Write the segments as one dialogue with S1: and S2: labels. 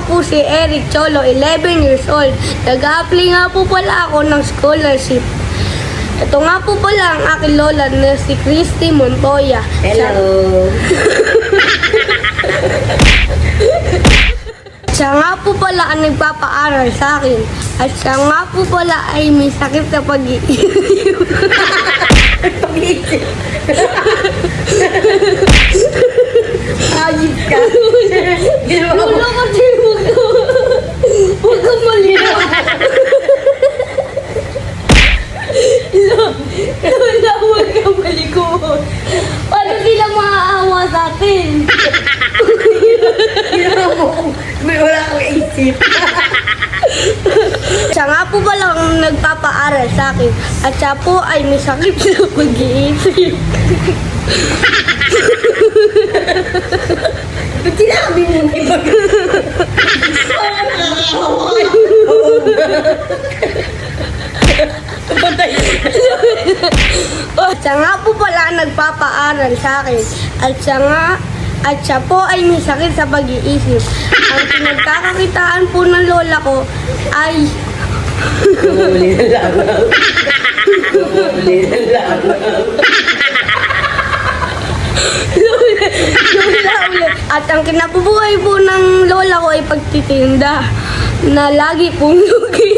S1: po si Eric Cholo, 11 years old. Nag-a-apply nga po pala ako ng scholarship. Ito nga po pala ang aking lola na si Christy Montoya.
S2: Hello.
S1: Siya nga po pala ang nagpapaaral sa akin. At siya nga po pala ay may sakit sa pag-iisip.
S2: Pag-iisip. Ayip ka.
S1: Lola, kasi huwag ka malinaw. Lola, huwag ka malikot. Paano sila maaawa sa atin?
S2: May wala akong isip.
S1: Siya nga po pala ang nagpapaaral sa akin. At siya po ay may sakit sa pag-iisip.
S2: Ba't sinabi mo yung ibang?
S1: Siya nga po pala ang nagpapaaral sa akin. At siya po ay may sakit sa pag-iisip. Ang pinagkakakitaan po ng lola ko ay
S2: Huli na lang. Huli na lang.
S1: lola. At ang kinabubuhay po ng lola ko ay pagtitinda na lagi pong lugi.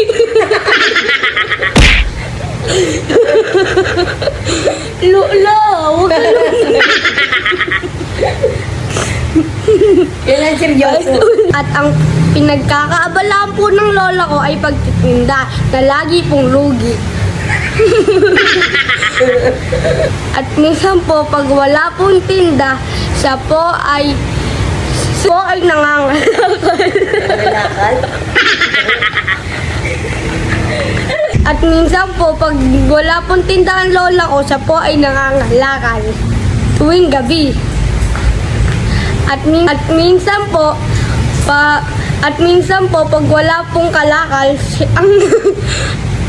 S1: Lola, huwag ka
S2: Yan ang seryoso.
S1: At ang pinagkakaabalaan po ng lola ko ay pagtitinda na lagi pong lugi. At minsan po, pag wala pong tinda, siya po ay nangangalakal.
S2: Nangalakal?
S1: At minsan po, pag wala pong tinda ang lola ko, siya po ay nangangalakal tuwing gabi. At minsan po, pag wala pong kalakal,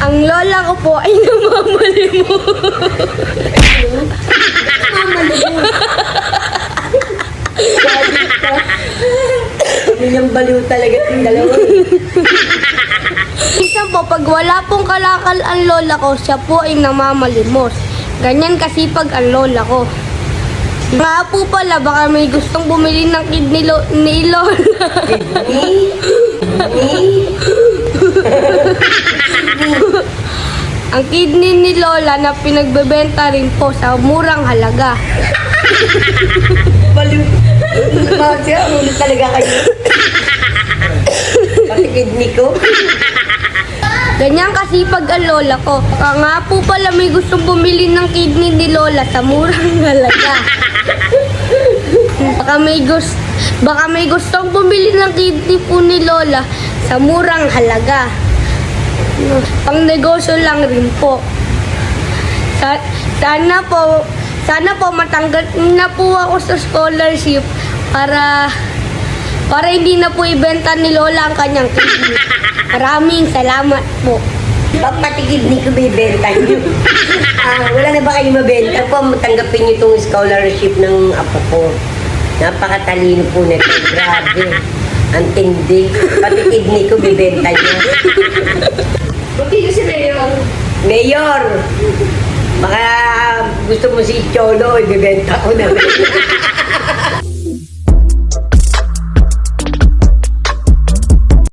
S1: ang lola ko po ay namamalimo.
S2: Yung baliw talaga yung dalawa.
S1: Minsan po, pag wala pong kalakal ang lola ko, siya po ay namamalimos. Ganyan kasipag ang lola ko. Nga po pala, baka may gustong bumili ng kidney ni lola. Ang kidney ni lola na pinagbebenta rin po sa murang halaga.
S2: Baliw. Tumawag siya, ulit talaga kayo. Pati kidney ko.
S1: Ganyan kasipag ang lola ko. Baka nga po pala may gustong bumili ng kidney ni lola sa murang halaga. Baka may gustong bumili ng kidney po ni lola sa murang halaga. Pang negosyo lang rin po. Sana po matanggap na po ako sa scholarship para hindi na po ibenta ni lola ang kanyang kidney. Maraming salamat po.
S2: Pati kidney ko bibenta niyo. Wala na ba kayo mabenta po? Tanggapin niyo itong scholarship ng apo ko. Napakatalino po nito. Grabe. Ang tindi. Pati kidney ko bibenta niyo.
S1: Buti ko si Mayor.
S2: Mayor! Baka gusto mo si Cholo, ibibenta ko na.